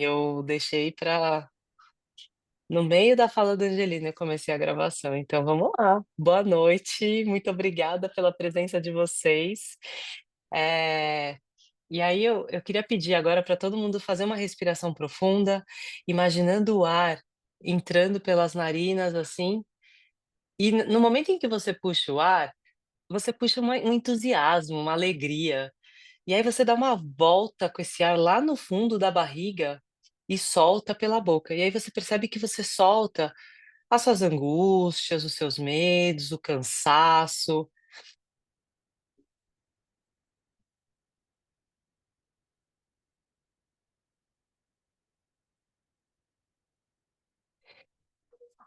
Eu deixei para no meio da fala da Angelina eu comecei a gravação, então vamos lá. Boa noite, muito obrigada pela presença de vocês. Eh, e aí eu queria pedir agora para todo mundo fazer uma respiração profunda, imaginando o ar entrando pelas narinas, assim, e no momento em que você puxa o ar, você puxa um entusiasmo, uma alegria. E aí você dá uma volta com esse ar lá no fundo da barriga e solta pela boca. E aí você percebe que você solta as suas angústias, os seus medos, o cansaço,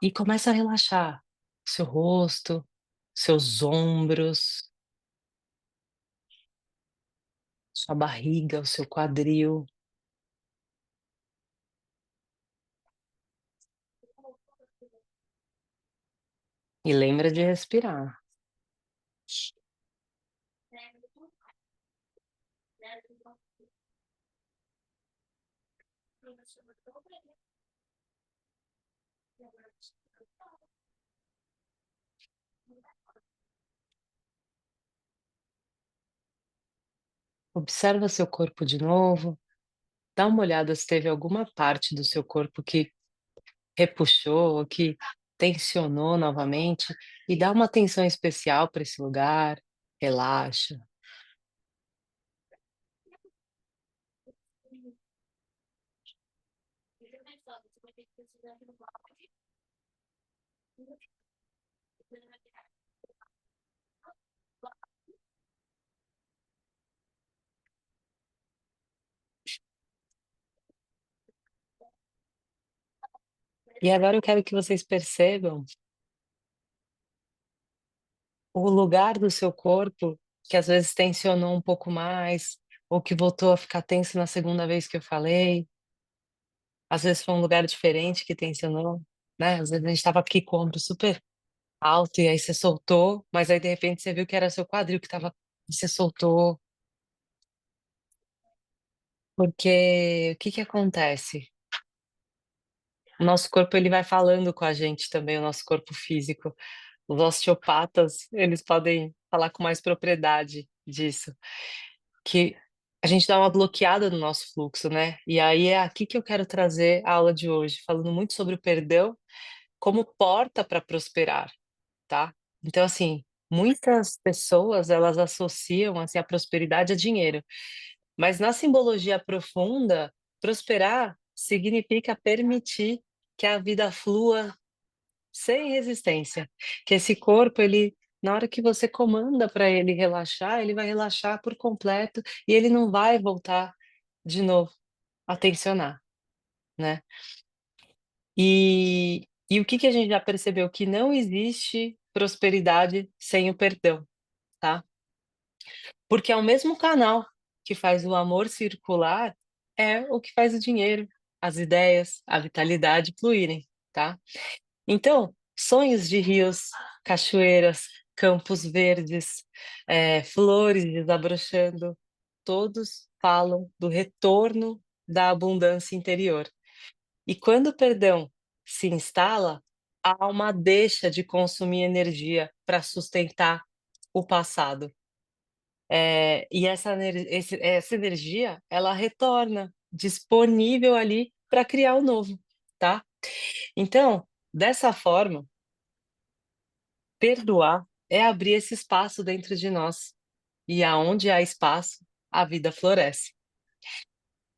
e começa a relaxar seu rosto, seus ombros, sua barriga, o seu quadril. E lembra de respirar. Observa seu corpo de novo, dá uma olhada se teve alguma parte do seu corpo que repuxou, que tensionou novamente, e dá uma atenção especial para esse lugar, relaxa. E agora eu quero que vocês percebam o lugar do seu corpo que às vezes tensionou um pouco mais, ou que voltou a ficar tenso na segunda vez que eu falei. Às vezes foi um lugar diferente que tensionou, né? Às vezes a gente estava aqui com o ombro super alto e aí você soltou, mas aí de repente você viu que era seu quadril que estava, você soltou. Porque o que que acontece? O nosso corpo ele vai falando com a gente também, o nosso corpo físico. Os osteopatas, eles podem falar com mais propriedade disso, que a gente dá uma bloqueada no nosso fluxo, né. E aí é aqui que eu quero trazer a aula de hoje, falando muito sobre o perdão como porta para prosperar, tá. Então, assim, muitas pessoas elas associam, assim, a prosperidade a dinheiro. Mas na simbologia profunda, prosperar significa permitir que a vida flua sem resistência, que esse corpo ele na hora que você comanda para ele relaxar, ele vai relaxar por completo e ele não vai voltar de novo a tensionar, né. E o que que a gente já percebeu? Que não existe prosperidade sem o perdão, tá. Porque é o mesmo canal que faz o amor circular, é o que faz o dinheiro, as ideias, a vitalidade fluírem, tá. Então, sonhos de rios, cachoeiras, campos verdes, flores desabrochando, todos falam do retorno da abundância interior. E quando o perdão se instala, há uma deixa de consumir energia para sustentar o passado. E essa energia, ela retorna, disponível ali para criar o novo, tá. Então, dessa forma, perdoar é abrir esse espaço dentro de nós, e aonde há espaço, a vida floresce.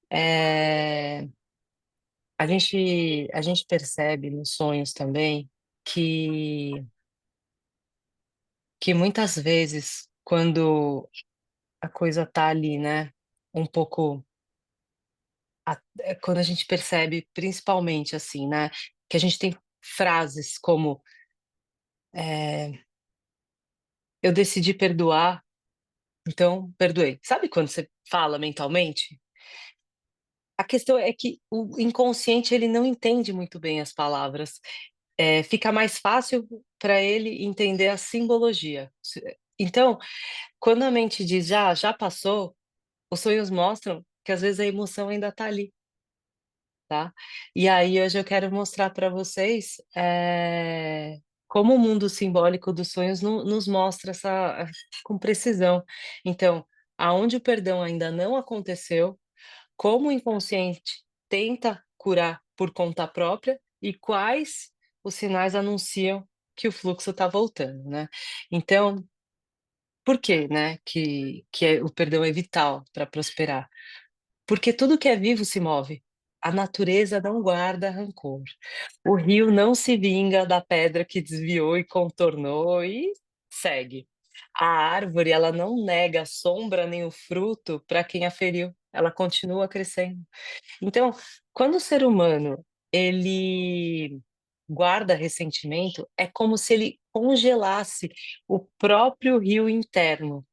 Eh, a gente percebe nos sonhos também que muitas vezes quando a coisa tá ali, né, um pouco quando a gente percebe principalmente, assim, né, que a gente tem frases como, eh, "Eu decidi perdoar, então perdoei". Sabe quando você fala mentalmente? A questão é que o inconsciente ele não entende muito bem as palavras, fica mais fácil para ele entender a simbologia. Então, quando a mente diz: "Já passou", os sonhos mostram que às vezes a emoção ainda está ali. tá? E aí hoje eu quero mostrar para vocês, como o mundo simbólico dos sonhos nos mostra essa com precisão. Então, aonde o perdão ainda não aconteceu, como o inconsciente tenta curar por conta própria e quais os sinais anunciam que o fluxo está voltando, né. Então, por que, né, o perdão é vital para prosperar? Porque tudo que é vivo se move. A natureza não guarda rancor. O rio não se vinga da pedra que desviou e contornou e segue. A árvore, ela não nega a sombra nem o fruto para quem a feriu. Ela continua crescendo. Então, quando o ser humano ele guarda ressentimento, é como se ele congelasse o próprio rio interno.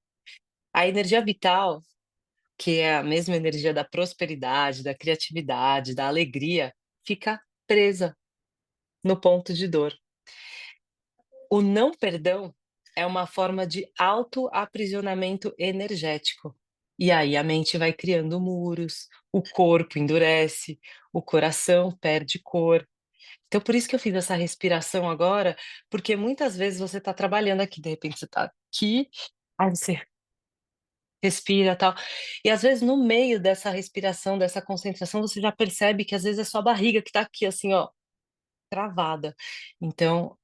A energia vital, que é a mesma energia da prosperidade, da criatividade, da alegria, fica presa no ponto de dor. O não perdão é uma forma de autoaprisionamento energético. E aí a mente vai criando muros, o corpo endurece, o coração perde cor. Então por isso que eu fiz essa respiração agora, porque muitas vezes você está trabalhando aqui, de repente você está aqui, aí você respira, tal. E às vezes no meio dessa respiração, dessa concentração, você já percebe que às vezes é sua barriga que está aqui assim, ó, travada. Então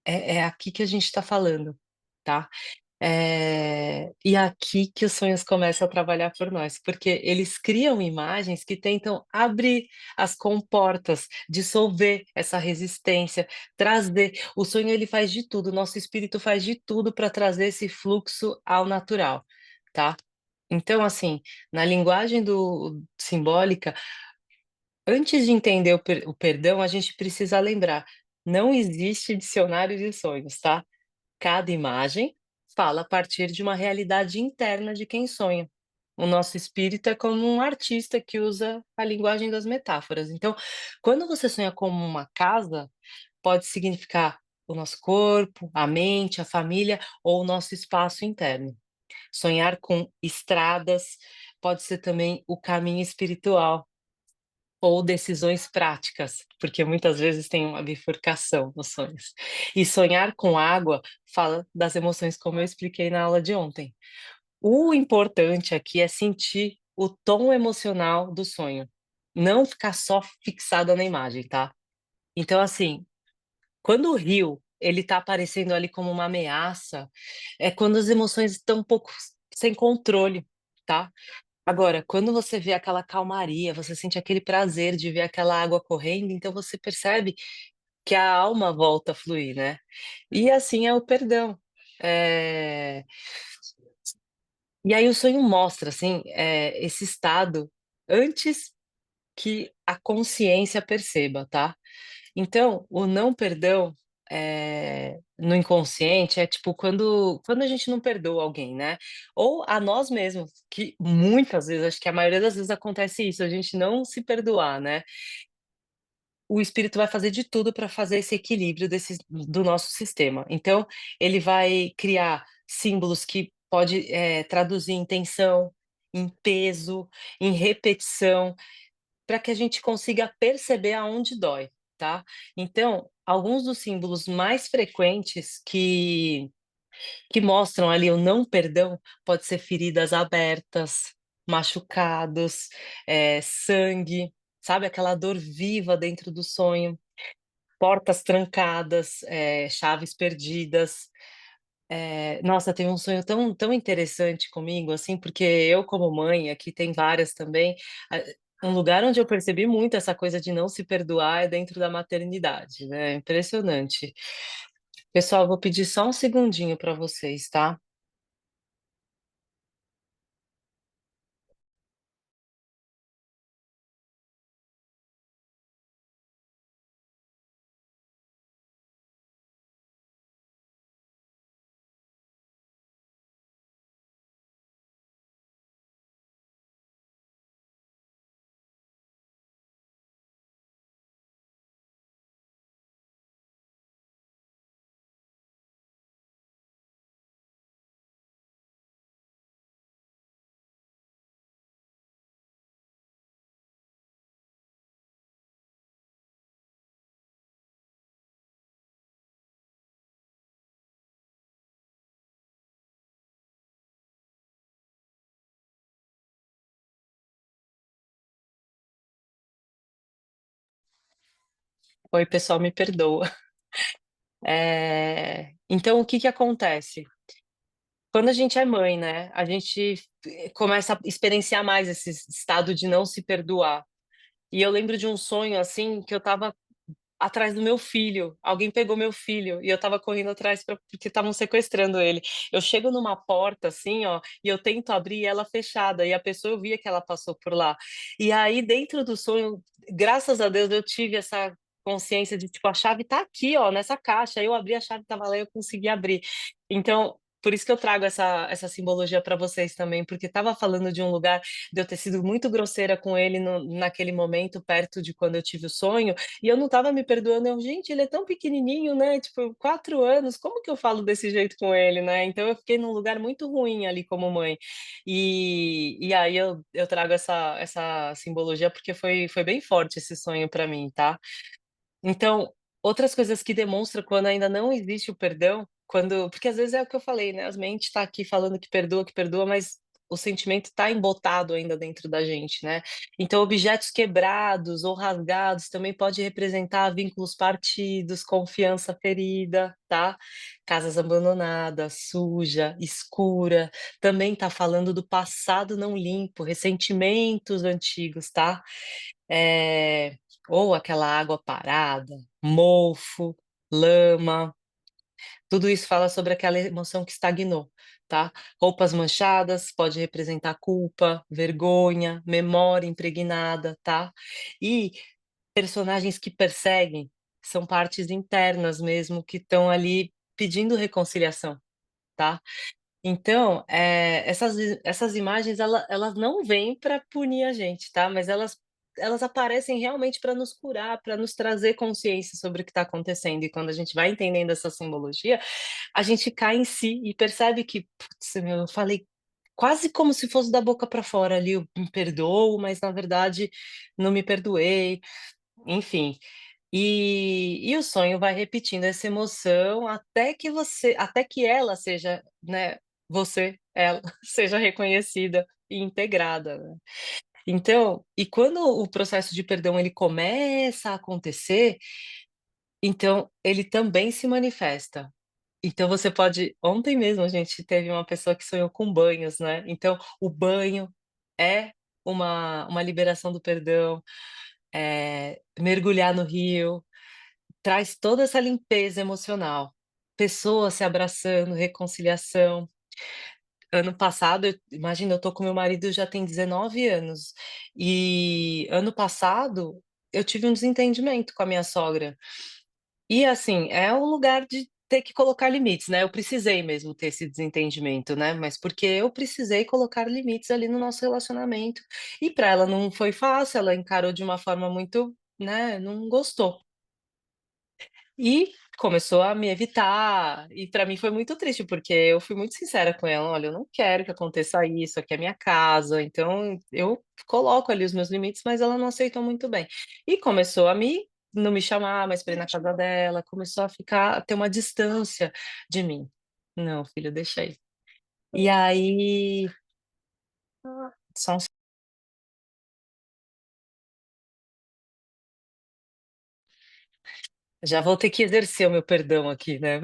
é aqui que a gente está falando, tá. E é aqui que os sonhos começam a trabalhar por nós, porque eles criam imagens que tentam abrir as comportas, dissolver essa resistência, trazer o sonho ele faz de tudo, o nosso espírito faz de tudo para trazer esse fluxo ao natural, tá. Então, assim, na linguagem do simbólica, antes de entender o perdão, a gente precisa lembrar, não existe dicionário de sonhos, tá. Cada imagem fala a partir de uma realidade interna de quem sonha. O nosso espírito é como um artista que usa a linguagem das metáforas. Então, quando você sonha como uma casa, pode significar o nosso corpo, a mente, a família ou o nosso espaço interno. Sonhar com estradas pode ser também o caminho espiritual ou decisões práticas, porque muitas vezes tem uma bifurcação nos sonhos. E sonhar com água fala das emoções, como eu expliquei na aula de ontem. O importante aqui é sentir o tom emocional do sonho, não ficar só fixada na imagem, tá? Então, assim, quando o rio ele tá aparecendo ali como uma ameaça, é quando as emoções estão um pouco sem controle, tá? Agora, quando você vê aquela calmaria, você sente aquele prazer de ver aquela água correndo, então você percebe que a alma volta a fluir, né. E assim é o perdão. Eh, e aí o sonho mostra, assim, esse estado antes que a consciência perceba, tá. Então, o não perdão, no inconsciente é tipo quando a gente não perdoa alguém, né, ou a nós mesmos, que muitas vezes, acho que a maioria das vezes acontece isso, a gente não se perdoar, né, o espírito vai fazer de tudo para fazer esse equilíbrio do nosso sistema. Então, ele vai criar símbolos que pode, traduzir em tensão, em peso, em repetição, para que a gente consiga perceber aonde dói, tá. Então, alguns dos símbolos mais frequentes que mostram ali o não perdão, pode ser feridas abertas, machucados, sangue, sabe, aquela dor viva dentro do sonho, portas trancadas, chaves perdidas. Nossa, teve um sonho tão interessante comigo, assim, porque eu como mãe, aqui tem várias também, um lugar onde eu percebi muito essa coisa de não se perdoar é dentro da maternidade, né, impressionante. Pessoal, vou pedir só um segundinho para vocês, tá? Oi, pessoal, me perdoa. Então o que que acontece? Quando a gente é mãe, né, a gente começa a experienciar mais esse estado de não se perdoar. E eu lembro de um sonho, assim, que eu estava atrás do meu filho, alguém pegou meu filho e eu estava correndo atrás porque estavam sequestrando ele. Eu chego numa porta, assim, ó, e eu tento abrir ela fechada, e a pessoa eu via que ela passou por lá. E aí dentro do sonho, graças a Deus, eu tive essa consciência de, tipo, a chave tá aqui, ó, nessa caixa, aí eu abri a chave, estava lá e eu consegui abrir. Então, por isso que eu trago essa simbologia para vocês também, porque estava falando de um lugar de eu ter sido muito grosseira com ele naquele momento, perto de quando eu tive o sonho, e eu não estava me perdoando, eu: "Gente, ele é tão pequenininho, né, tipo, 4 anos, como que eu falo desse jeito com ele, né?". Então eu fiquei num lugar muito ruim ali como mãe. E aí eu trago essa simbologia, porque foi bem forte esse sonho para mim, tá. Então, outras coisas que demonstram quando ainda não existe o perdão, quando porque às vezes é o que eu falei, né, as mente está aqui falando que perdoa, mas o sentimento está embotado ainda dentro da gente, né. Então objetos quebrados ou rasgados também pode representar vínculos partidos, confiança ferida, tá. Casas abandonadas, suja, escura, também está falando do passado não limpo, ressentimentos antigos, tá. Eh, ou aquela água parada, mofo, lama, tudo isso fala sobre aquela emoção que estagnou, tá. Roupas manchadas pode representar culpa, vergonha, memória impregnada, tá. E personagens que perseguem são partes internas mesmo que estão ali pedindo reconciliação, tá. Então, essas imagens elas não vêm para punir a gente, tá, mas elas aparecem realmente para nos curar, para nos trazer consciência sobre o que está acontecendo, e quando a gente vai entendendo essa simbologia, a gente cai em si e percebe que: "Putz, meu, eu falei quase como se fosse da boca para fora ali, eu me perdoo, mas na verdade não me perdoei", enfim. E o sonho vai repetindo essa emoção até que ela seja, né, ela seja reconhecida e integrada, né. Então, e quando o processo de perdão ele começa a acontecer, então ele também se manifesta. Então você pode ontem mesmo a gente teve uma pessoa que sonhou com banhos, né, então o banho é uma liberação do perdão, mergulhar no rio, traz toda essa limpeza emocional. Pessoas se abraçando, reconciliação. Ano passado, imagina, eu tô com meu marido já tem 19 anos, e ano passado eu tive um desentendimento com a minha sogra. E assim, é um lugar de ter que colocar limites, né, eu precisei mesmo ter esse desentendimento, né, mas porque eu precisei colocar limites ali no nosso relacionamento, e para ela não foi fácil, ela encarou de uma forma muito, né, não gostou. E começou a me evitar, e para mim foi muito triste, porque eu fui muito sincera com ela: "Olha, eu não quero que aconteça isso, aqui é minha casa, então eu coloco ali os meus limites", mas ela não aceitou muito bem. E começou a não me chamar mais para ir na casa dela, começou a ter uma distância de mim. "Não, filho, deixa aí". E aí só um já vou ter que exercer o meu perdão aqui, né.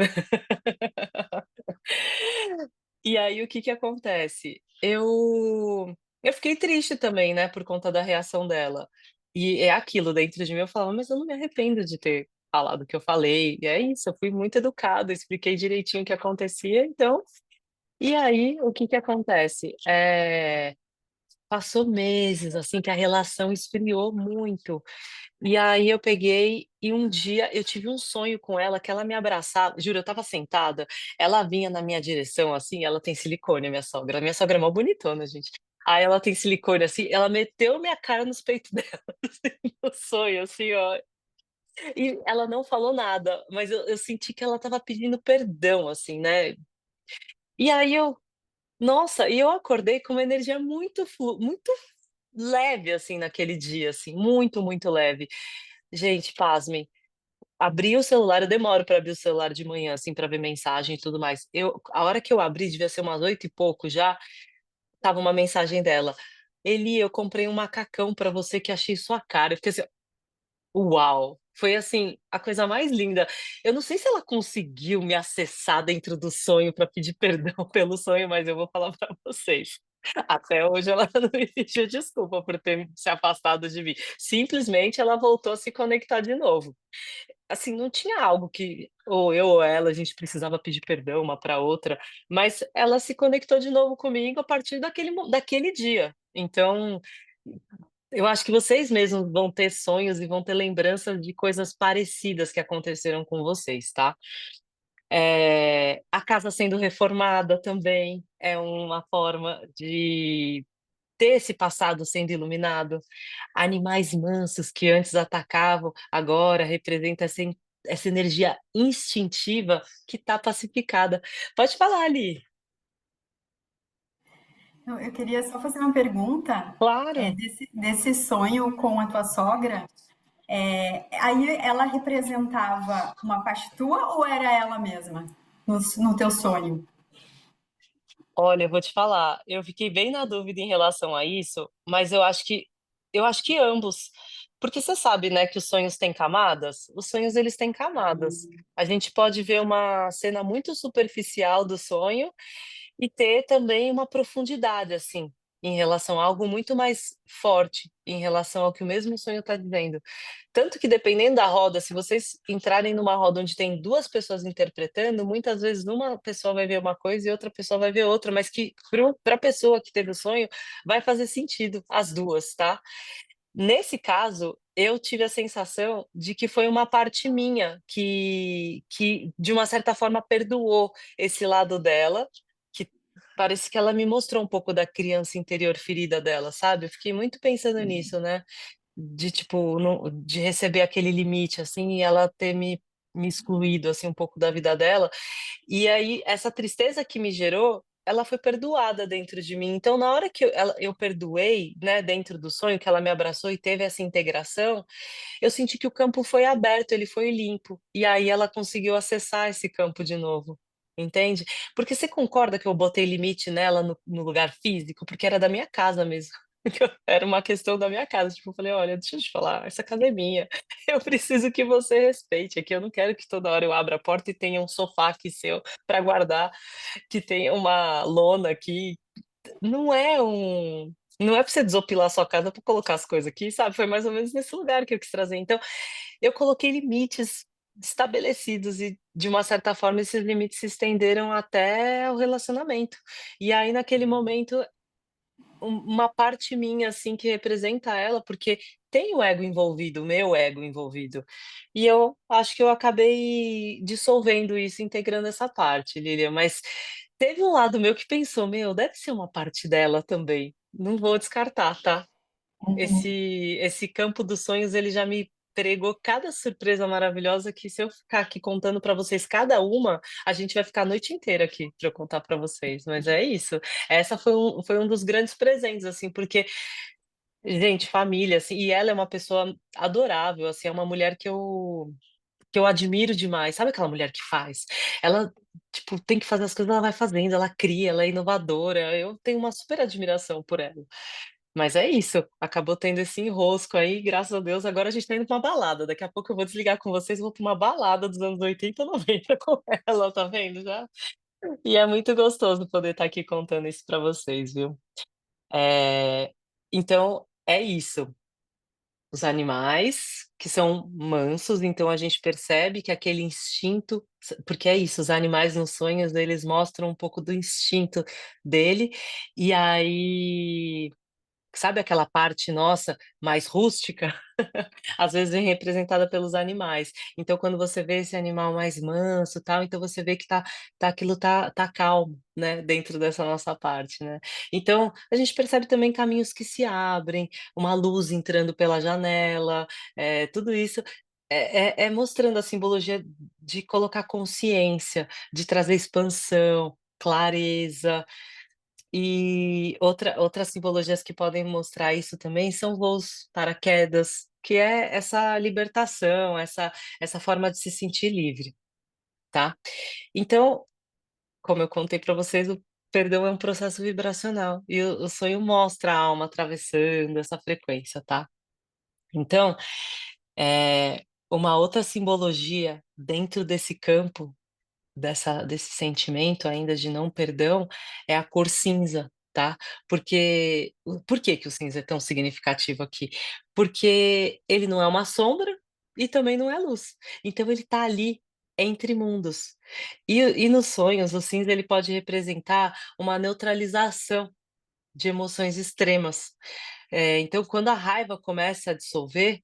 E aí o que que acontece? Eu fiquei triste também, né, por conta da reação dela. E é aquilo, dentro de mim eu falava: "Mas eu não me arrependo de ter falado o que eu falei, e é isso, eu fui muito educada, expliquei direitinho o que acontecia, então". E aí o que que acontece? Passou meses, assim, que a relação esfriou muito. E aí eu peguei e um dia eu tive um sonho com ela que ela me abraçava, juro, eu estava sentada, ela vinha na minha direção, assim, ela tem silicone, a minha sogra é mó bonitona, gente. Aí ela tem silicone, assim, ela meteu minha cara nos peitos dela, assim, no sonho, assim, ó, e ela não falou nada, mas eu senti que ela estava pedindo perdão, assim, né. E aí nossa, e eu acordei com uma energia muito leve, assim, naquele dia, assim, muito, muito leve. Gente, pasmem. Abri o celular, eu demoro para abrir o celular de manhã, assim, para ver mensagem e tudo mais. A hora que eu abri, devia ser umas 8 e pouco já, tava uma mensagem dela: "Eli, eu comprei um macacão pra você que achei sua cara". Eu fiquei assim: Uau! Foi, assim, a coisa mais linda. Eu não sei se ela conseguiu me acessar dentro do sonho para pedir perdão pelo sonho, mas eu vou falar para vocês, até hoje ela não me pediu desculpa por ter se afastado de mim. Simplesmente ela voltou a se conectar de novo. Assim, não tinha algo que ou eu ou ela, a gente precisava pedir perdão uma para outra, mas ela se conectou de novo comigo a partir daquele dia. Então, eu acho que vocês mesmos vão ter sonhos e vão ter lembranças de coisas parecidas que aconteceram com vocês, tá. A casa sendo reformada também é uma forma de ter esse passado sendo iluminado. Animais mansos que antes atacavam, agora representa essa energia instintiva que está pacificada. Pode falar, Ali. Eu queria só fazer uma pergunta, Claro. desse sonho com a tua sogra. Aí ela representava uma parte tua ou era ela mesma no teu sonho? Olha, eu vou te falar, eu fiquei bem na dúvida em relação a isso, mas eu acho que ambos. Porque você sabe, né, que os sonhos têm camadas? Os sonhos eles têm camadas. A gente pode ver uma cena muito superficial do sonho e ter também uma profundidade, assim, em relação a algo muito mais forte, em relação ao que o mesmo sonho está dizendo. Tanto que dependendo da roda, se vocês entrarem numa roda onde tem 2 pessoas interpretando, muitas vezes uma pessoa vai ver uma coisa e outra pessoa vai ver outra, mas que para a pessoa que teve o sonho, vai fazer sentido as 2, tá. Nesse caso, eu tive a sensação de que foi uma parte minha que de uma certa forma perdoou esse lado dela, que parece que ela me mostrou um pouco da criança interior ferida dela, sabe. Eu fiquei muito pensando nisso, né. De tipo, de receber aquele limite, assim, e ela ter me excluído, assim, um pouco da vida dela. E aí, essa tristeza que me gerou, ela foi perdoada dentro de mim. Então, na hora que eu perdoei, né, dentro do sonho, que ela me abraçou e teve essa integração, eu senti que o campo foi aberto, ele foi limpo. E aí ela conseguiu acessar esse campo de novo, entende? Porque você concorda que eu botei limite nela no lugar físico? Porque era da minha casa mesmo. Era uma questão da minha casa, tipo, eu falei: "Olha, deixa eu te falar, essa casa é minha, eu preciso que você respeite aqui, eu não quero que toda hora eu abra a porta e tenha um sofá aqui seu para guardar, que tenha uma lona aqui, não é pra você desopilar a sua casa pra colocar as coisas aqui, sabe, foi mais ou menos nesse lugar que eu quis trazer. Então, eu coloquei limites estabelecidos e, de uma certa forma, esses limites se estenderam até o relacionamento. E aí, naquele momento, uma parte minha, assim, que representa ela, porque tem o ego envolvido, o meu ego envolvido. E eu acho que eu acabei dissolvendo isso, integrando essa parte, Lilian, mas teve um lado meu que pensou: "Meu, deve ser uma parte dela também". Não vou descartar, tá. Esse campo dos sonhos, ele já me pregou cada surpresa maravilhosa que se eu ficar aqui contando para vocês cada uma, a gente vai ficar a noite inteira aqui para eu contar para vocês, mas é isso. Essa foi um dos grandes presentes, assim, porque, gente, família, assim, e ela é uma pessoa adorável, assim, é uma mulher que eu admiro demais. Sabe aquela mulher que faz? Ela, tipo, tem que fazer as coisas, ela vai fazendo, ela cria, ela é inovadora, eu tenho uma super admiração por ela. Mas é isso, acabou tendo esse enrosco aí, graças a Deus, agora a gente tá indo pra uma balada, daqui a pouco eu vou desligar com vocês e vou pra uma balada dos anos 80 90 com ela, tá vendo já? E é muito gostoso poder estar aqui contando isso pra vocês, viu. Eh, então é isso, os animais que são mansos, então a gente percebe que aquele instinto porque é isso, os animais nos sonhos eles mostram um pouco do instinto dele, e aí sabe aquela parte nossa mais rústica? Às vezes vem representada pelos animais. Então quando você vê esse animal mais manso, tal, então você vê que aquilo tá calmo, né, dentro dessa nossa parte, né. Então, a gente percebe também caminhos que se abrem, uma luz entrando pela janela, tudo isso é mostrando a simbologia de colocar consciência, de trazer expansão, clareza, e outras simbologias que podem mostrar isso também são voos paraquedas, que é essa libertação, essa forma de se sentir livre, tá. Então, como eu contei para vocês, o perdão é um processo vibracional e o sonho mostra a alma atravessando essa frequência, tá. Então, Uma outra simbologia dentro desse campo desse sentimento ainda de não perdão é a cor cinza, tá? Por que que o cinza é tão significativo aqui? Porque ele não é uma sombra e também não é luz. Então ele tá ali entre mundos. E nos sonhos, o cinza ele pode representar uma neutralização de emoções extremas. Então quando a raiva começa a dissolver,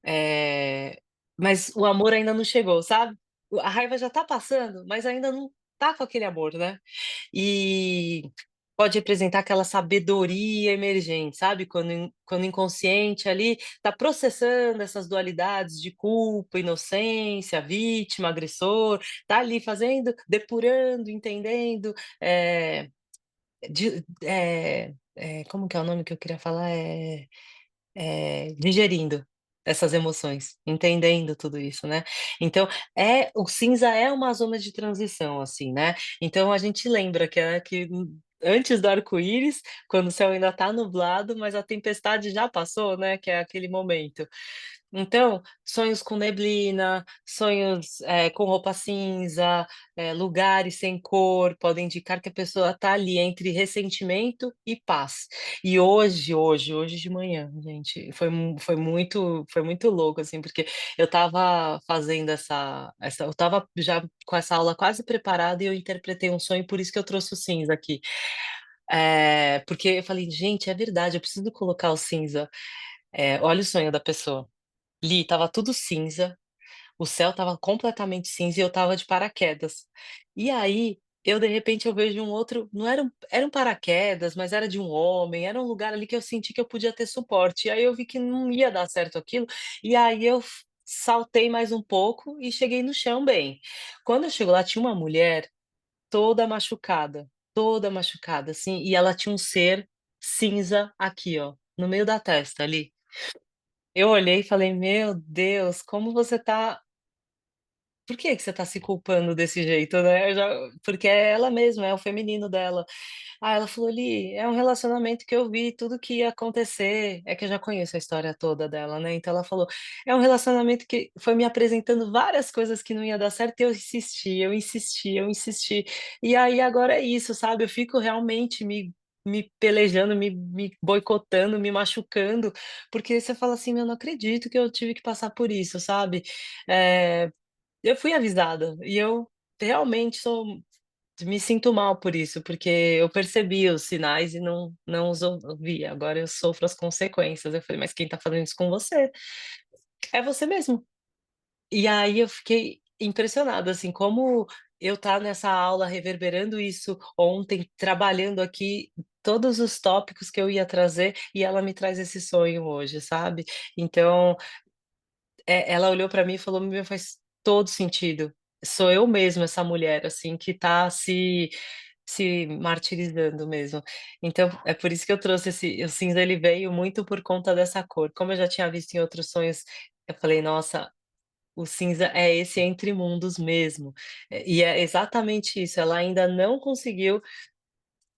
eh, mas o amor ainda não chegou, sabe? A raiva já tá passando, mas ainda não tá com aquele amor, né? E pode representar aquela sabedoria emergente, sabe? Quando o inconsciente ali tá processando essas dualidades de culpa, inocência, vítima, agressor, tá ali fazendo, depurando, entendendo, como que é o nome que eu queria falar? Digerindo essas emoções, entendendo tudo isso, né. Então, o cinza é uma zona de transição, assim, né. Então a gente lembra que antes do arco-íris, quando o céu ainda está nublado, mas a tempestade já passou, né, que é aquele momento. Então, sonhos com neblina, sonhos, com roupa cinza, lugares sem cor, podem indicar que a pessoa está ali entre ressentimento e paz. E hoje de manhã, gente, foi muito louco, assim, porque eu estava fazendo eu estava já com essa aula quase preparada e eu interpretei um sonho, por isso que eu trouxe o cinza aqui. Porque eu falei: "Gente, é verdade, eu preciso colocar o cinza". Olha o sonho da pessoa. Li, estava tudo cinza, o céu estava completamente cinza e eu estava de paraquedas. E aí, de repente eu vejo um outro, não era um paraquedas, mas era de um homem, era um lugar ali que eu senti que eu podia ter suporte. E aí eu vi que não ia dar certo aquilo, e aí eu saltei mais um pouco e cheguei no chão bem. Quando eu chego lá, tinha uma mulher toda machucada, assim, e ela tinha um ser cinza aqui, ó, no meio da testa ali. Eu olhei e falei: "Meu Deus, como você tá por que que você tá se culpando desse jeito, né?" Porque é ela mesma, é o feminino dela. Ela falou: "Li, é um relacionamento que eu vi tudo que ia acontecer", é que eu já conheço a história toda dela, né, então ela falou: "É um relacionamento que foi me apresentando várias coisas que não ia dar certo e eu insisti, eu insisti, eu insisti. E aí agora é isso, sabe, eu fico realmente me pelejando, me boicotando, me machucando, porque você fala assim: "Meu, não acredito que eu tive que passar por isso", sabe. Eh, eu fui avisada e eu realmente me sinto mal por isso, porque eu percebi os sinais e não os ouvi, agora eu sofro as consequências. Eu falei: "Mas quem tá fazendo isso com você? É você mesmo". E aí eu fiquei impressionada, assim, como eu estar nessa aula reverberando isso ontem, trabalhando aqui todos os tópicos que eu ia trazer, e ela me traz esse sonho hoje, sabe. Então, ela olhou pra mim e falou: "Meu, faz todo sentido. Sou eu mesma essa mulher, assim, que tá se martirizando mesmo". Então, é por isso que eu trouxe o cinza, ele veio muito por conta dessa cor. Como eu já tinha visto em outros sonhos, eu falei: "Nossa, o cinza é esse entre mundos mesmo". E é exatamente isso, ela ainda não conseguiu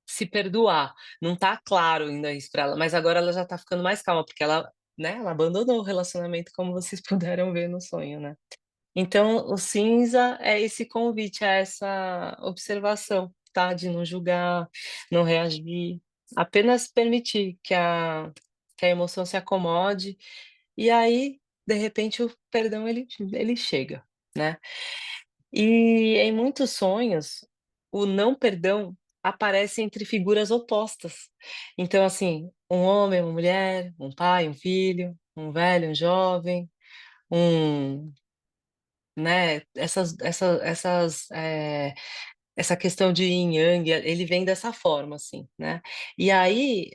se perdoar. Não tá claro ainda isso pra ela, mas agora ela já tá ficando mais calma, porque ela, né, ela abandonou o relacionamento, como vocês puderam ver no sonho, né. Então, o cinza é esse convite a essa observação, tá, de não julgar, não reagir, apenas permitir que a emoção se acomode, e aí, de repente, o perdão ele chega, né. E em muitos sonhos, o não perdão aparece entre figuras opostas. Então, assim, um homem, uma mulher, um pai, um filho, um velho, um jovem, um né, essa questão de yin yang, ele vem dessa forma, assim, né. E aí,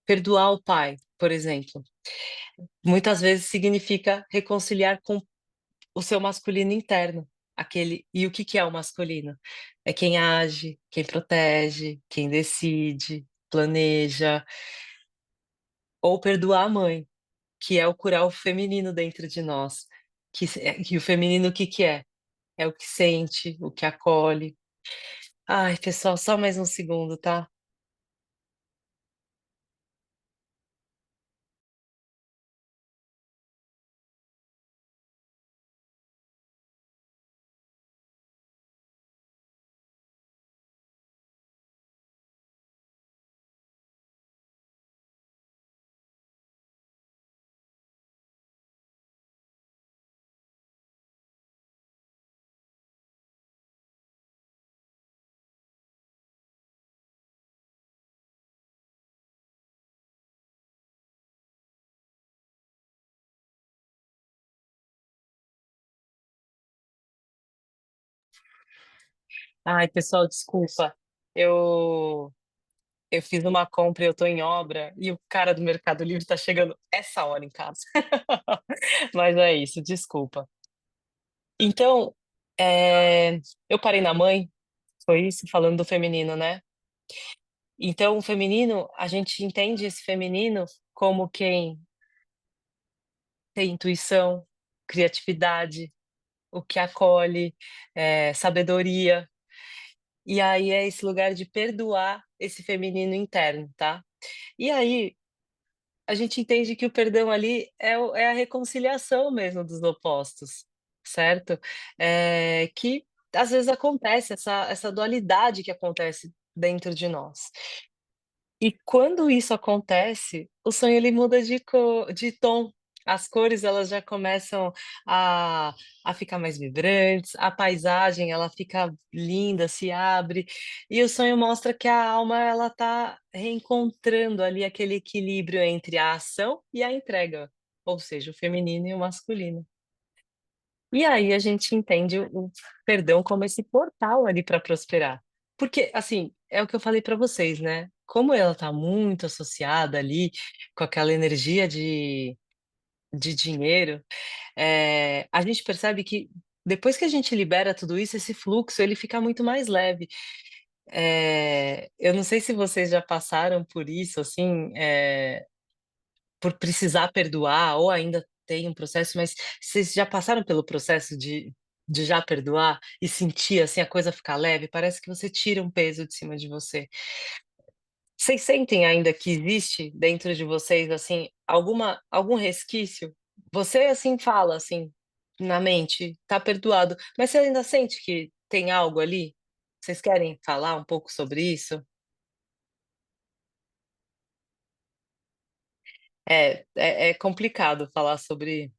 perdoar o pai, por exemplo, muitas vezes significa reconciliar com o seu masculino interno, e o que que é o masculino? É quem age, quem protege, quem decide, planeja, ou perdoar a mãe, que é o curar o feminino dentro de nós, que o feminino o que que é? É o que sente, o que acolhe. Ai, pessoal, só mais um segundo, tá? Ai, pessoal, desculpa. Eu eu fiz uma compra e eu tô em obra e o cara do Mercado Livre tá chegando essa hora em casa. Mas é isso, desculpa. Então, eu parei na mãe, foi isso? Falando do feminino, né? Então, o feminino, a gente entende esse feminino como quem tem intuição, criatividade, o que acolhe, sabedoria. E aí é esse lugar de perdoar esse feminino interno, tá? E aí, a gente entende que o perdão ali é a reconciliação mesmo dos opostos, certo? Que às vezes acontece essa dualidade que acontece dentro de nós. E quando isso acontece, o sonho ele muda de tom. As cores elas já começam a a ficar mais vibrantes, a paisagem ela fica linda, se abre, e o sonho mostra que a alma ela tá reencontrando ali aquele equilíbrio entre a ação e a entrega, ou seja, o feminino e o masculino. E aí a gente entende o perdão como esse portal ali para prosperar. Porque, assim, é o que eu falei para vocês, né, como ela está muito associada ali com aquela energia de dinheiro, a gente percebe que depois que a gente libera tudo isso, esse fluxo ele fica muito mais leve. Eu não sei se vocês já passaram por isso, assim, por precisar perdoar ou ainda tem um processo, mas vocês já passaram pelo processo de já perdoar e sentir, assim, a coisa ficar leve? Parece que você tira um peso de cima de você. Vocês sentem ainda que existe dentro de vocês, assim, algum resquício? Você, assim, fala, assim, na mente: "Tá perdoado", mas você ainda sente que tem algo ali? Vocês querem falar um pouco sobre isso? É complicado falar sobre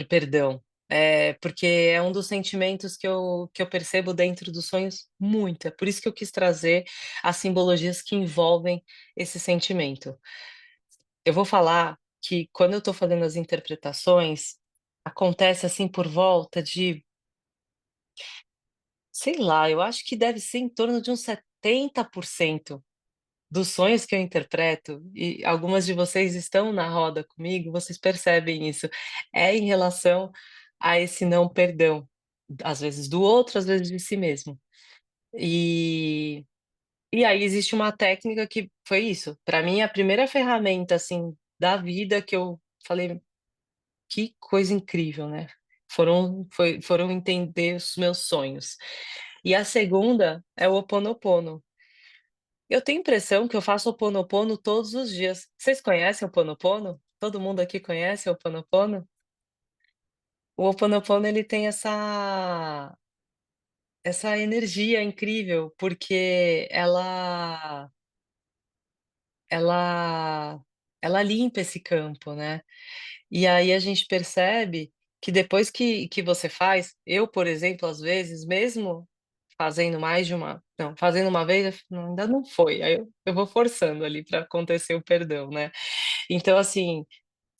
perdão, porque é um dos sentimentos que eu percebo dentro dos sonhos muito, é por isso que eu quis trazer as simbologias que envolvem esse sentimento. Eu vou falar que quando eu estou fazendo as interpretações, acontece, assim, por volta de, sei lá, eu acho que deve ser em torno de uns 70% dos sonhos que eu interpreto, e algumas de vocês estão na roda comigo, vocês percebem isso, é em relação a esse não perdão, às vezes do outro, às vezes de si mesmo. E e aí existe uma técnica que foi isso, para mim a primeira ferramenta, assim, da vida que eu falei: "Que coisa incrível, né", foram entender os meus sonhos. E a segunda é o Hoponopono. Eu tenho impressão que eu faço Hoponopono todos os dias. Vocês conhecem o Hoponopono? Todo mundo aqui conhece o Hoponopono? O Hoponopono ele tem essa energia incrível, porque ela ela limpa esse campo, né. E aí a gente percebe que depois que você faz eu, por exemplo, às vezes, mesmo fazendo mais de uma não, fazendo uma vez, eu f não, ainda não foi, aí eu vou forçando ali para acontecer o perdão, né. Então, assim,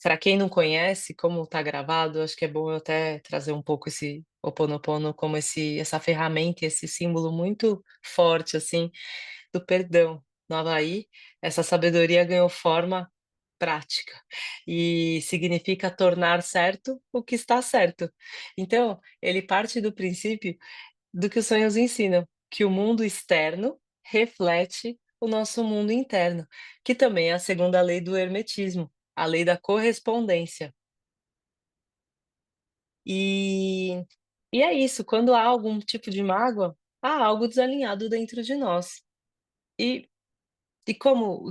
para quem não conhece, como tá gravado, acho que é bom eu até trazer um pouco esse Hoponopono como essa ferramenta, esse símbolo muito forte, assim, do perdão. No Havaí, essa sabedoria ganhou forma prática, e significa tornar certo o que está certo. Então, ele parte do princípio do que os sonhos ensinam, que o mundo externo reflete o nosso mundo interno, que também é a segunda lei do hermetismo, a lei da correspondência. E e é isso, quando há algum tipo de mágoa, há algo desalinhado dentro de nós. E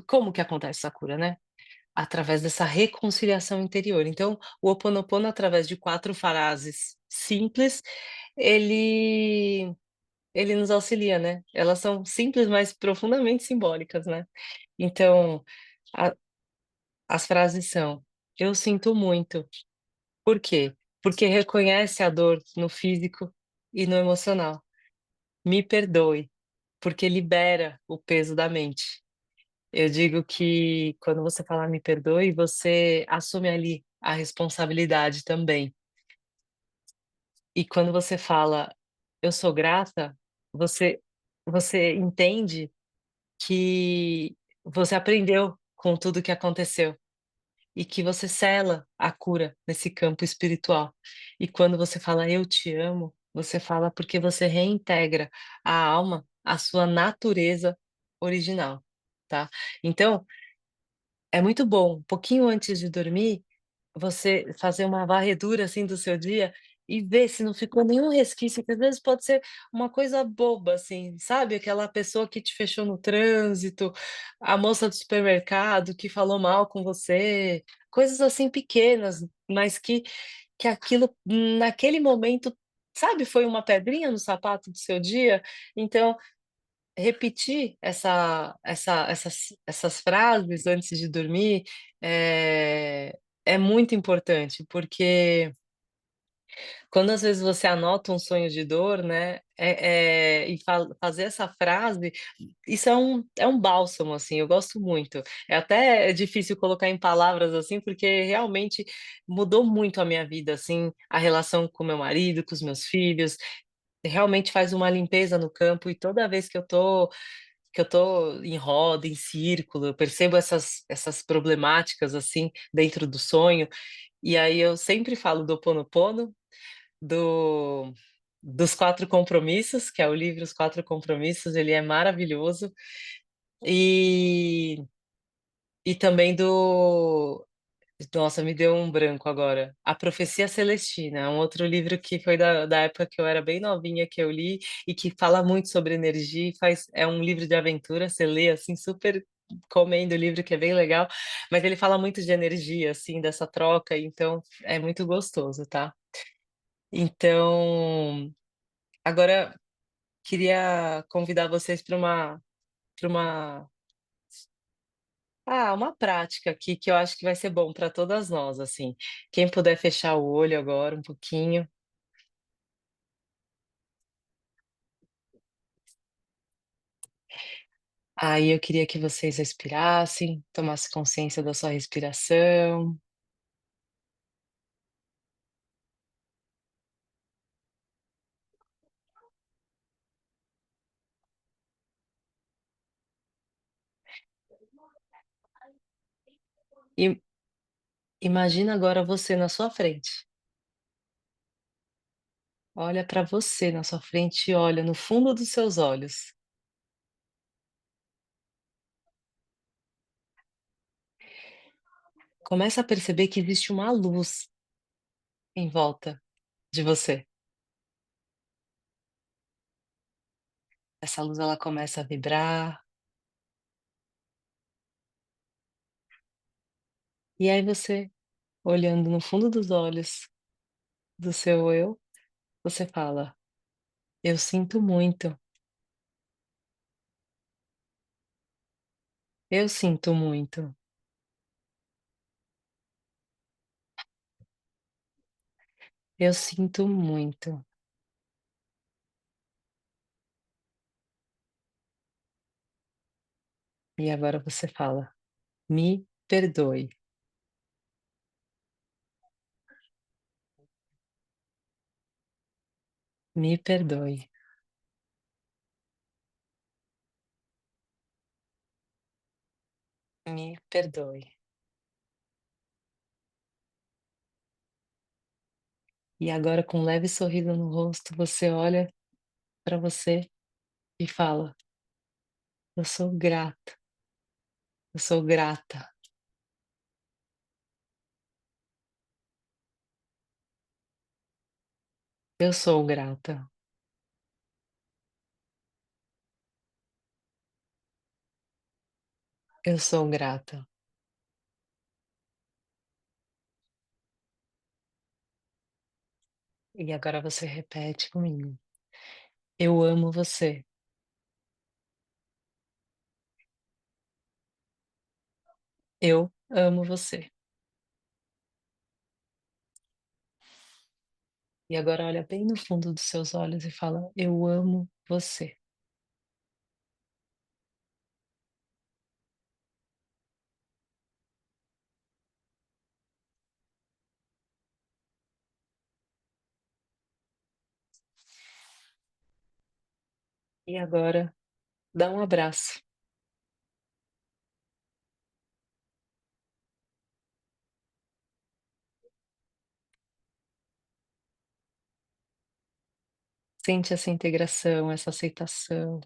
como que acontece essa cura, né? Através dessa reconciliação interior. Então, o Ho Oponopono, através de 4 frases simples, ele ele nos auxilia, né. Elas são simples, mas profundamente simbólicas, né. Então, a as frases são: "Eu sinto muito". Por quê? Porque reconhece a dor no físico e no emocional. "Me perdoe", porque libera o peso da mente. Eu digo que quando você fala "me perdoe", você assume ali a responsabilidade também. E quando você fala "eu sou grata", você, você entende que você aprendeu com tudo que aconteceu e que você sela a cura nesse campo espiritual. E quando você fala eu te amo, você fala porque você reintegra a alma à sua natureza original, tá? Então, é muito bom, um pouquinho antes de dormir, você fazer uma varredura, assim, do seu dia e ver se não ficou nenhum resquício, que às vezes pode ser uma coisa boba, assim, sabe, aquela pessoa que te fechou no trânsito, a moça do supermercado que falou mal com você, coisas assim pequenas, mas que aquilo naquele momento, sabe, foi uma pedrinha no sapato do seu dia. Então, repetir essas frases antes de dormir, é muito importante, porque quando às vezes você anota um sonho de dor, né, e fazer essa frase, isso é um bálsamo, assim, eu gosto muito. É até difícil colocar em palavras, assim, porque realmente mudou muito a minha vida, assim, a relação com meu marido, com os meus filhos, realmente faz uma limpeza no campo e toda vez que eu tô em roda, em círculo, eu percebo essas problemáticas, assim, dentro do sonho, e aí eu sempre falo do Ho'oponopono, do dos 4 compromissos, que é o livro Os 4 Compromissos, ele é maravilhoso, e também do nossa, me deu um branco agora. A Profecia Celestina, é um outro livro que foi da época que eu era bem novinha que eu li, e que fala muito sobre energia e é um livro de aventura, você lê, assim, super comendo o livro, que é bem legal, mas ele fala muito de energia, assim, dessa troca, então é muito gostoso, tá. Então, agora queria convidar vocês para uma prática aqui que eu acho que vai ser bom para todas nós, assim. Quem puder fechar o olho agora um pouquinho. Aí eu queria que vocês respirassem, tomassem consciência da sua respiração. E imagina agora você na sua frente. Olha para você na sua frente e olha no fundo dos seus olhos. Começa a perceber que existe uma luz em volta de você. Essa luz ela começa a vibrar, e aí você, olhando no fundo dos olhos do seu eu, você fala: "Eu sinto muito, eu sinto muito, eu sinto muito". E agora você fala: "Me perdoe, me perdoe, me perdoe". E agora com um leve sorriso no rosto, você olha para você e fala: "Eu sou grato, eu sou grata, eu sou grata, eu sou grata". E agora você repete comigo: "Eu amo você, eu amo você". E agora olha bem no fundo dos seus olhos e fala: "Eu amo você". E agora, dá um abraço. Sente essa integração, essa aceitação.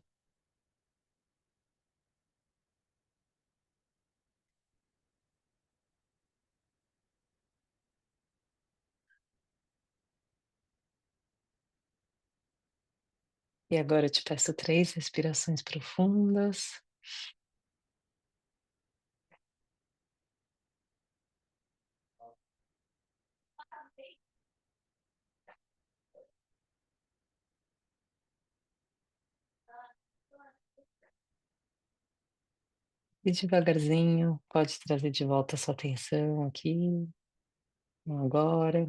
E agora eu te peço 3 respirações profundas. E devagarzinho, pode trazer de volta a sua atenção aqui, no agora.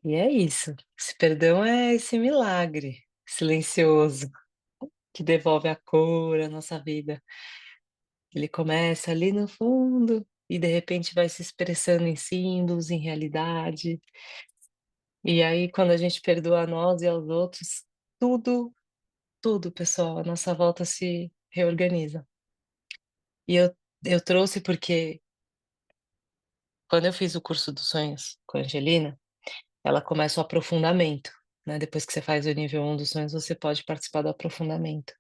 E é isso. Esse perdão é esse milagre silencioso que devolve a cor à nossa vida. Ele começa ali no fundo e de repente vai se expressando em símbolos, em realidade. E aí, quando a gente perdoa a nós e aos outros, tudo, tudo, pessoal, à nossa volta se reorganiza. E eu trouxe porque quando eu fiz o curso dos sonhos com a Angelina, ela começa o aprofundamento, né? Depois que você faz o nível 1 dos sonhos, você pode participar do aprofundamento.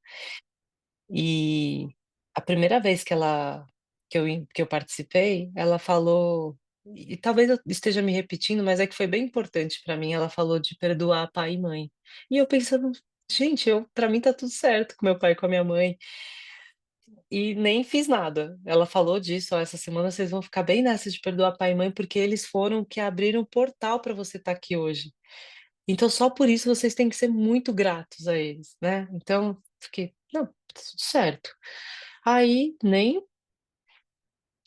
E a primeira vez que eu participei, ela falou, e talvez eu esteja me repetindo, mas é que foi bem importante para mim, ela falou de perdoar pai e mãe. E eu pensando: "Gente, eu para mim tá tudo certo com meu pai e com a minha mãe", e nem fiz nada. Ela falou disso: "Ó, essa semana vocês vão ficar bem nessa de perdoar pai e mãe, porque eles foram que abriram o portal para você estar aqui hoje. Então só por isso vocês têm que ser muito gratos a eles", né. Então fiquei: "Não, tá tudo certo". Aí, nem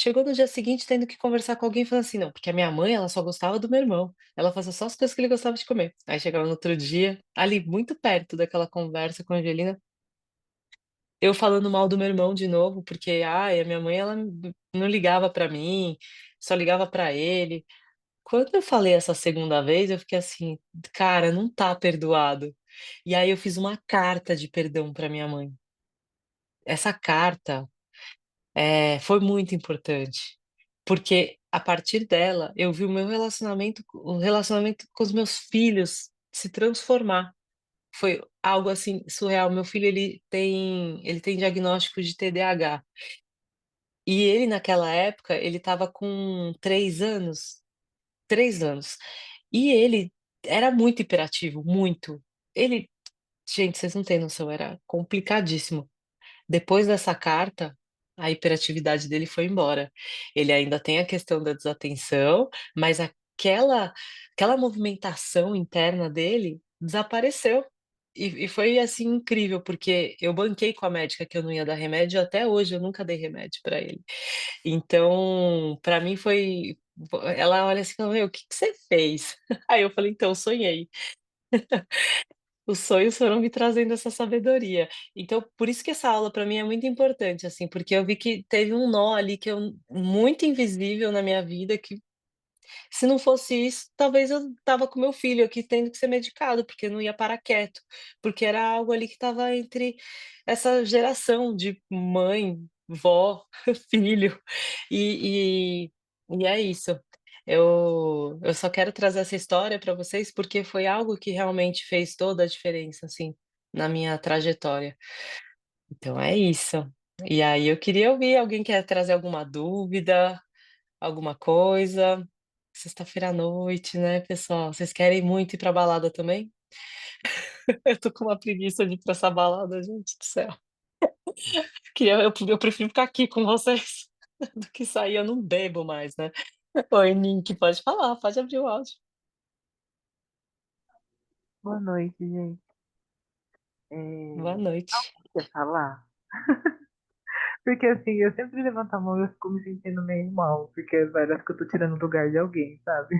chegou no dia seguinte tendo que conversar com alguém falando assim: "Não, porque a minha mãe, ela só gostava do meu irmão, ela fazia só as coisas que ele gostava de comer". Aí chegava no outro dia, ali muito perto daquela conversa com a Angelina, eu falando mal do meu irmão de novo, porque, ai, a minha mãe ela não ligava pra mim, só ligava pra ele. Quando eu falei essa segunda vez, eu fiquei assim: "Cara, não tá perdoado". E aí eu fiz uma carta de perdão pra minha mãe. Essa carta foi muito importante, porque a partir dela eu vi o relacionamento com os meus filhos se transformar. Foi algo, assim, surreal. Meu filho ele tem diagnóstico de TDAH, e ele naquela época, ele estava com 3 anos, 3 anos, e ele era muito hiperativo, muito. Ele Gente, vocês não têm noção, era complicadíssimo. Depois dessa carta, a hiperatividade dele foi embora. Ele ainda tem a questão da desatenção, mas aquela movimentação interna dele desapareceu. E foi, assim, incrível, porque eu banquei com a médica que eu não ia dar remédio, até hoje eu nunca dei remédio para ele. Então, para mim foi ela olha assim e fala: "Meu, o que que você fez?" Aí eu falei: "Então, sonhei". Os sonhos foram me trazendo essa sabedoria. Então, por isso que essa aula para mim é muito importante, assim, porque eu vi que teve um nó ali que eu muito invisível na minha vida, que se não fosse isso, talvez eu estava com meu filho aqui tendo que ser medicado, porque não ia parar quieto, porque era algo ali que estava entre essa geração de mãe, vó, filho, e e é isso. Eu só quero trazer essa história para vocês, porque foi algo que realmente fez toda a diferença, assim, na minha trajetória. Então é isso. E aí eu queria ouvir, alguém quer trazer alguma dúvida? Alguma coisa. Sexta-feira à noite, né, pessoal? Vocês querem muito ir pra balada também? Eu tô com uma preguiça de ir pra essa balada, gente do céu. Eu prefiro ficar aqui com vocês do que sair, eu não bebo mais, né. Oi, Nink, pode falar, pode abrir o áudio. Boa noite, gente. Boa Algo noite. que quer falar? Porque assim, eu sempre levanto a mão e eu fico me sentindo meio mal, porque parece que eu tô tirando o lugar de alguém, sabe?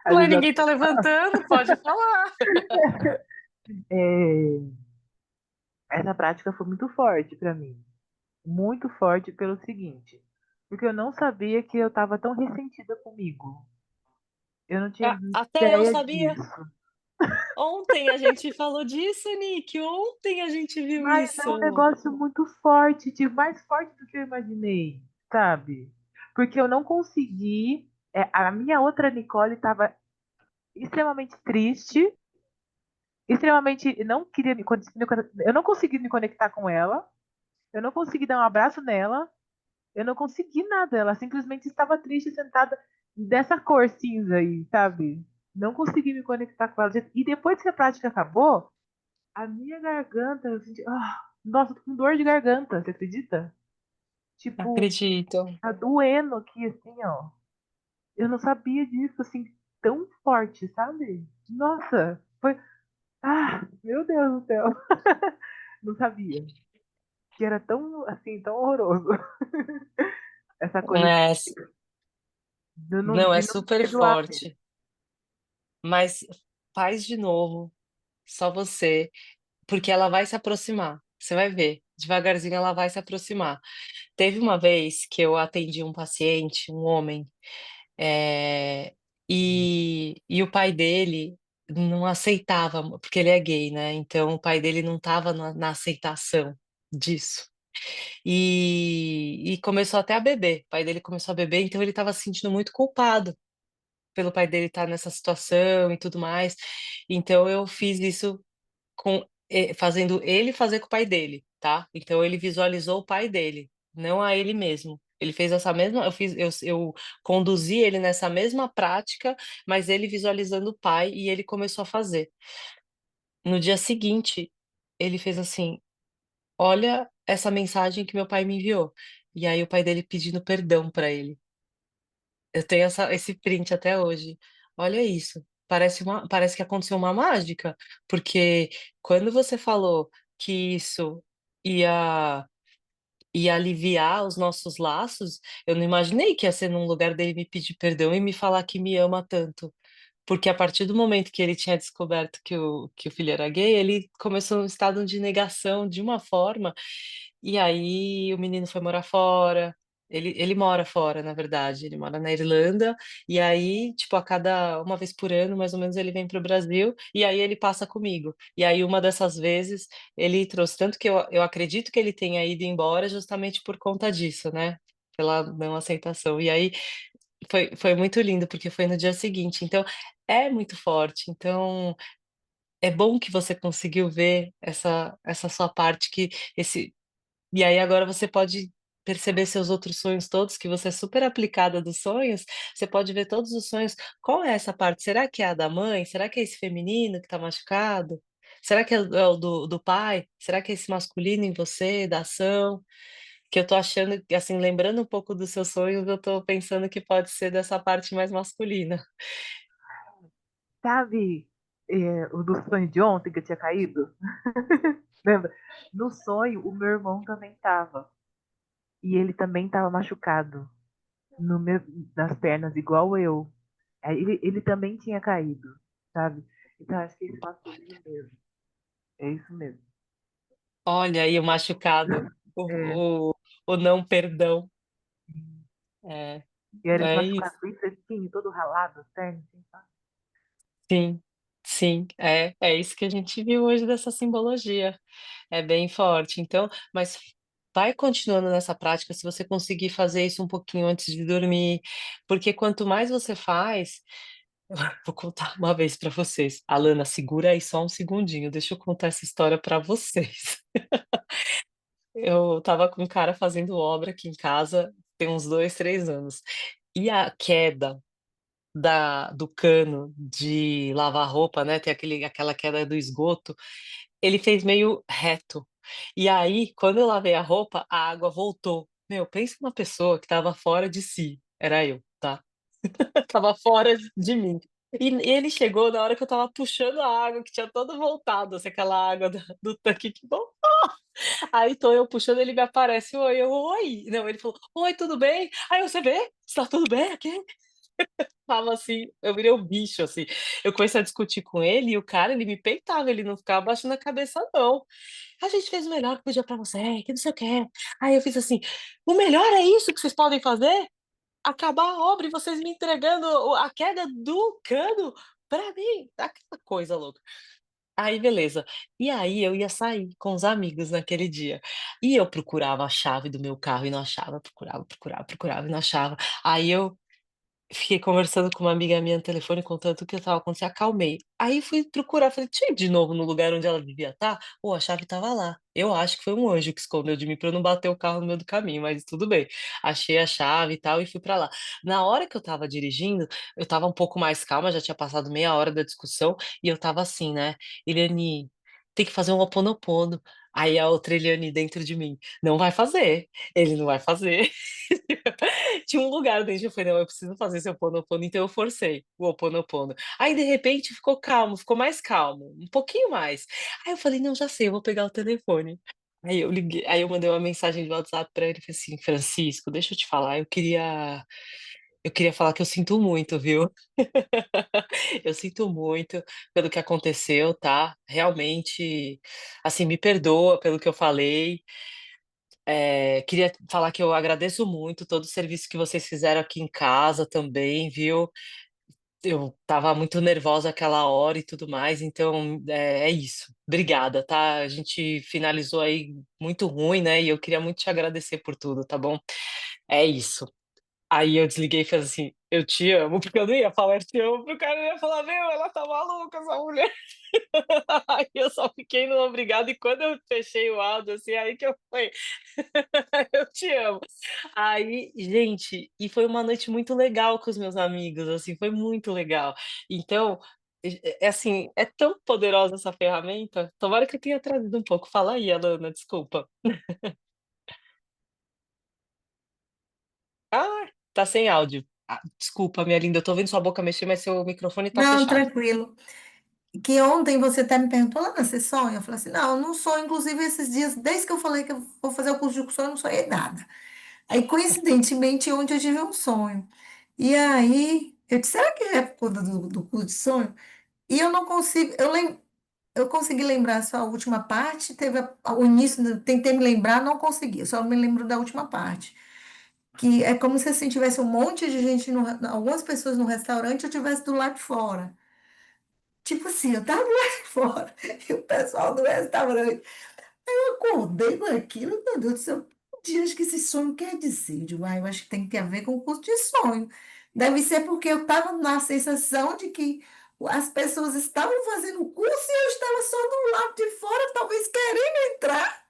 Às Mas vezes ninguém tá levantando, pode falar. é, essa prática foi muito forte pra mim. Muito forte pelo seguinte. Porque eu não sabia que eu tava tão ressentida comigo. Eu não tinha Até eu ideia sabia. disso. Ontem a gente falou disso, Nick. Ontem a gente viu Mas é um isso. negócio muito forte, tipo, mais forte do que eu imaginei, sabe? Porque eu não consegui. A minha outra Nicole estava extremamente triste, extremamente. Não queria eu não consegui me conectar com ela, eu não consegui dar um abraço nela, eu não consegui nada. Ela simplesmente estava triste, sentada dessa cor cinza aí, sabe? Não consegui me conectar com ela. E depois que a prática acabou, a minha garganta, eu senti. Nossa, tô com dor de garganta, você acredita? Tipo, Acredito. tá doendo aqui, assim, ó. Eu não sabia disso, assim, tão forte, sabe? Nossa, foi. Meu Deus do céu. Não sabia. Que era tão, assim, tão horroroso. Essa coisa É, não, é de não me super perdoar mesmo. forte. Mas faz de novo, só você, porque ela vai se aproximar. Você vai ver, devagarzinho ela vai se aproximar. Teve uma vez que eu atendi um paciente, um homem, e o pai dele não aceitava, porque ele é gay, né? Então o pai dele não estava na aceitação disso. E começou até a beber. O pai dele começou a beber, então ele estava se sentindo muito culpado pelo pai dele estar nessa situação e tudo mais. Então eu fiz isso fazendo ele fazer com o pai dele, tá? Então ele visualizou o pai dele, não a ele mesmo. Ele fez essa mesma, eu conduzi ele nessa mesma prática, mas ele visualizando o pai e ele começou a fazer. No dia seguinte, ele fez assim: olha essa mensagem que meu pai me enviou. E aí o pai dele pedindo perdão para ele. Eu tenho esse print até hoje. Olha isso. Parece que aconteceu uma mágica, porque quando você falou que isso ia, ia aliviar os nossos laços, eu não imaginei que ia ser num lugar dele me pedir perdão e me falar que me ama tanto. Porque a partir do momento que ele tinha descoberto que o filho era gay, ele começou um estado de negação de uma forma, e aí o menino foi morar fora. Ele mora fora, na verdade, ele mora na Irlanda, e aí, tipo, a cada uma vez por ano, mais ou menos, ele vem para o Brasil, e aí ele passa comigo. E aí, uma dessas vezes, ele trouxe, tanto que eu acredito que ele tenha ido embora justamente por conta disso, né? Pela não aceitação. E aí, foi muito lindo, porque foi no dia seguinte. Então, é muito forte. Então, é bom que você conseguiu ver essa sua parte que esse e aí agora você pode perceber seus outros sonhos todos, que você é super aplicada dos sonhos, você pode ver todos os sonhos. Qual é essa parte? Será que é a da mãe? Será que é esse feminino que está machucado? Será que é o do pai? Será que é esse masculino em você, da ação? Que eu tô achando, assim, lembrando um pouco dos seus sonhos, eu tô pensando que pode ser dessa parte mais masculina. Sabe, o do sonho de ontem que eu tinha caído? Lembra? No sonho, o meu irmão também tava. E ele também tava machucado no meu, nas pernas, igual eu. Aí ele também tinha caído, sabe? Então acho que é esse masculino mesmo. É isso mesmo. Olha aí o machucado, É. o não perdão. É, E era esse é machucado isso. bem fresquinho, todo ralado, as pernas, assim, sabe? Sim, sim, é isso que a gente viu hoje dessa simbologia. É bem forte. Então, mas vai continuando nessa prática, se você conseguir fazer isso um pouquinho antes de dormir, porque quanto mais você faz, vou contar uma vez para vocês. Alana, segura aí só um segundinho, deixa eu contar essa história para vocês. Eu tava com um cara fazendo obra aqui em casa tem uns 2, 3 anos. E a queda do cano de lavar roupa, né? Tem aquela queda do esgoto. Ele fez meio reto. E aí, quando eu lavei a roupa, a água voltou. Meu, pensa uma pessoa que tava fora de si. Era eu, tá? Tava fora de mim. E ele chegou na hora que eu tava puxando a água, que tinha toda voltado, assim, aquela água do tanque que bom. Aí tô eu puxando, ele me aparece, oi, oi. Não, ele falou, oi, tudo bem? Aí você vê? Está tudo bem aqui? Tava assim, eu virei um bicho, assim. Eu comecei a discutir com ele e o cara, ele me peitava, ele não ficava abaixando a cabeça não. "A gente fez o melhor que podia pra você, que não sei o quê". Aí eu fiz assim: "O melhor é isso que vocês podem fazer? Acabar a obra e vocês me entregando a queda do cano pra mim?". Aquela coisa louca. Aí beleza. E aí eu ia sair com os amigos naquele dia. E eu procurava a chave do meu carro e não achava, procurava, procurava, procurava e não achava. Aí eu fiquei conversando com uma amiga minha no telefone, contando tudo que estava acontecendo, acalmei. Aí fui procurar, falei: "Deixa eu ir de novo no lugar onde ela devia estar". Pô, a chave estava lá. Eu acho que foi um anjo que escondeu de mim pra eu não bater o carro no meio do caminho, mas tudo bem. Achei a chave e tal e fui pra lá. Na hora que eu estava dirigindo, eu estava um pouco mais calma, já tinha passado meia hora da discussão, e eu estava assim, né: "Eliane, tem que fazer um hoponopono". Aí a outra Eliane dentro de mim: "Não vai fazer, ele não vai fazer". Tinha um lugar dentro, eu falei: "Não, eu preciso fazer esse hoponopono", então eu forcei o hoponopono. Aí de repente ficou calmo, ficou mais calmo, um pouquinho mais. Aí eu falei: "Não, já sei, eu vou pegar o telefone". Aí eu mandei uma mensagem de WhatsApp pra ele, falei assim: "Francisco, deixa eu te falar, eu queria falar que eu sinto muito, viu. Eu sinto muito pelo que aconteceu, tá. Realmente, assim, me perdoa pelo que eu falei. Queria falar que eu agradeço muito todo o serviço que vocês fizeram aqui em casa também, viu. Eu estava muito nervosa aquela hora e tudo mais, então, é isso. Obrigada, tá. A gente finalizou aí muito ruim, né, e eu queria muito te agradecer por tudo, tá bom. É isso". Aí eu desliguei e fiz assim: "Eu te amo", porque eu não ia falar "eu te amo" para o cara, eu ia falar: "Meu, ela tá maluca essa mulher". Aí eu só fiquei no obrigado e quando eu fechei o áudio, assim, aí que eu falei: "Eu te amo". Aí, gente, e foi uma noite muito legal com os meus amigos, assim, foi muito legal. Então, assim, é tão poderosa essa ferramenta, tomara que eu tenha trazido um pouco. Fala aí, Alana, desculpa. Ah, tá sem áudio. Ah, desculpa, minha linda, eu tô vendo sua boca mexer, mas seu microfone tá Não, fechado. tranquilo. Que ontem você até me perguntou: "Ana, você sonha?" Eu falei assim: "Não, eu não sonho". Inclusive, esses dias, desde que eu falei que eu vou fazer o curso de sonho, eu não sonhei nada. Aí, coincidentemente, ontem eu tive um sonho. E aí, eu disse: "Será que é por conta do curso de sonho?" E eu não consigo, eu consegui lembrar só a última parte, teve o início, tentei me lembrar, não consegui, eu só me lembro da última parte. Que é como se assim tivesse um monte de gente, algumas pessoas no restaurante, eu estivesse do lado de fora. Tipo assim, eu tava do lado de fora e o pessoal do restaurante. Eu acordei com aquilo, meu Deus do céu. Um dia, acho que esse sonho quer dizer. Eu digo, eu acho que tem que ter a ver com o curso de sonho. Deve ser porque eu estava na sensação de que as pessoas estavam fazendo o curso e eu estava só do lado de fora, talvez querendo entrar.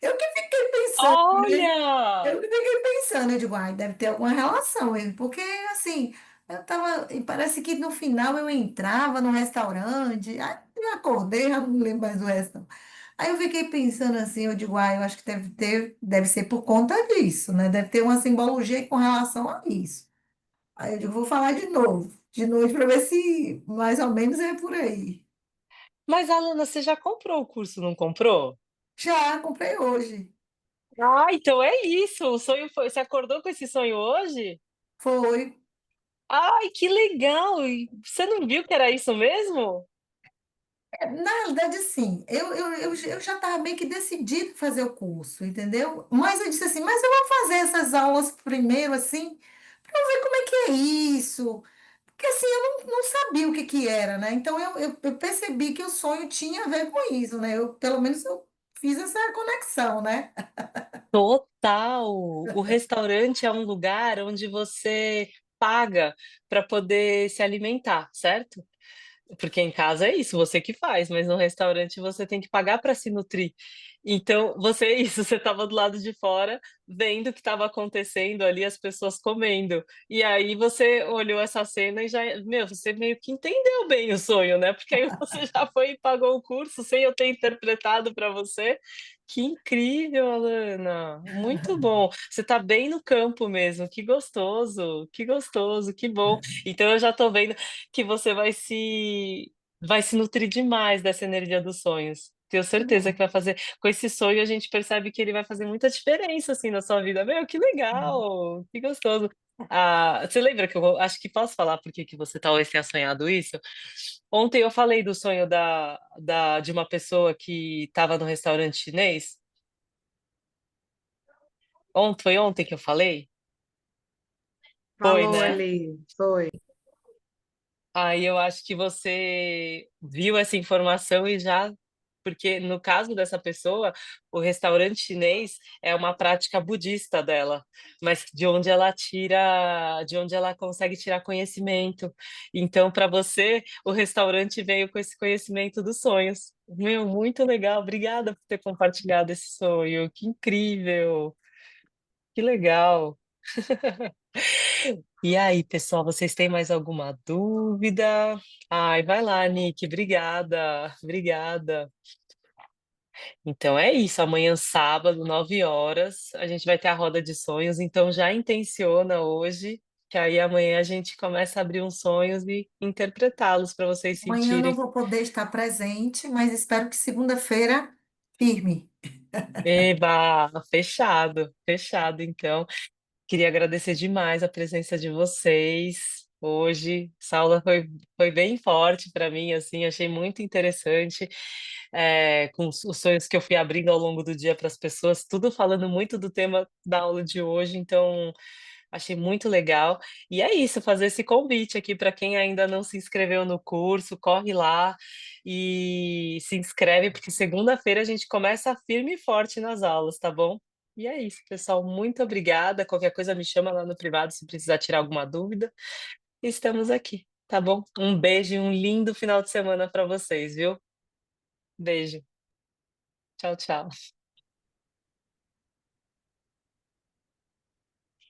Eu que fiquei pensando, né? Olha! Eu que fiquei pensando, eu digo, ai, deve ter alguma relação, porque assim, eu tava, e parece que no final eu entrava no restaurante, aí eu acordei, já não me lembro mais do resto, não. Aí eu fiquei pensando assim, eu digo, ah, eu acho que deve ser por conta disso, né? Deve ter uma simbologia com relação a isso. Aí eu digo, vou falar de noite, para ver se mais ou menos é por aí. Mas, Alana, você já comprou o curso, não comprou? Já comprei hoje. Ah, então é isso, o sonho foi você acordou com esse sonho hoje? Foi. Ai, que legal! E você não viu que era isso mesmo? Na realidade, sim, eu já estava meio que decidida fazer o curso, entendeu? Mas eu disse assim, mas eu vou fazer essas aulas primeiro, assim, para eu ver como é que é isso. Porque assim, eu não sabia o que que era, né? Então eu percebi que o sonho tinha a ver com isso, né? Pelo menos eu fiz essa conexão, né? Total! O restaurante é um lugar onde você paga para poder se alimentar, certo? Porque em casa é isso, você que faz, mas no restaurante você tem que pagar para se nutrir. Então, você é isso, você estava do lado de fora, vendo o que estava acontecendo ali, as pessoas comendo. E aí você olhou essa cena e já, meu, você meio que entendeu bem o sonho, né? Porque aí você já foi e pagou o curso sem eu ter interpretado para você. Que incrível, Alana! Muito bom. Você está bem no campo mesmo. Que gostoso, que gostoso, que bom. Então eu já estou vendo que você vai se nutrir demais dessa energia dos sonhos. Tenho Que certeza bom. que vai fazer. Com esse sonho, a gente percebe que ele vai fazer muita diferença assim na sua vida. Meu, que legal, que gostoso. Ah, você lembra que eu acho que posso falar por que que você talvez tenha sonhado isso? Ontem eu falei do sonho de uma pessoa que estava no restaurante chinês. Ontem, foi ontem que eu falei? Foi, Falou né? ali, foi. Aí eu acho que você viu essa informação e já, porque no caso dessa pessoa, o restaurante chinês é uma prática budista dela, mas de onde ela consegue tirar conhecimento. Então, para você, o restaurante veio com esse conhecimento dos sonhos. Meu, muito legal. Obrigada por ter compartilhado esse sonho. Que incrível. Que legal. E aí, pessoal, vocês têm mais alguma dúvida? Ai, vai lá, Nick. Obrigada, obrigada. Então é isso. Amanhã, sábado, 9 horas, a gente vai ter a roda de sonhos. Então já intenciona hoje, que aí amanhã a gente começa a abrir uns sonhos e interpretá-los para vocês Amanhã eu não sentirem. vou poder estar presente, mas espero que segunda-feira firme. Eba, fechado, fechado. Então. Queria agradecer demais a presença de vocês hoje. Essa aula foi bem forte para mim, assim, achei muito interessante, com os sonhos que eu fui abrindo ao longo do dia para as pessoas, tudo falando muito do tema da aula de hoje, então achei muito legal. E é isso, fazer esse convite aqui para quem ainda não se inscreveu no curso, corre lá e se inscreve, porque segunda-feira a gente começa firme e forte nas aulas, tá bom? E é isso, pessoal. Muito obrigada. Qualquer coisa me chama lá no privado se precisar tirar alguma dúvida. Estamos aqui, tá bom? Um beijo e um lindo final de semana para vocês, viu? Beijo. Tchau, tchau.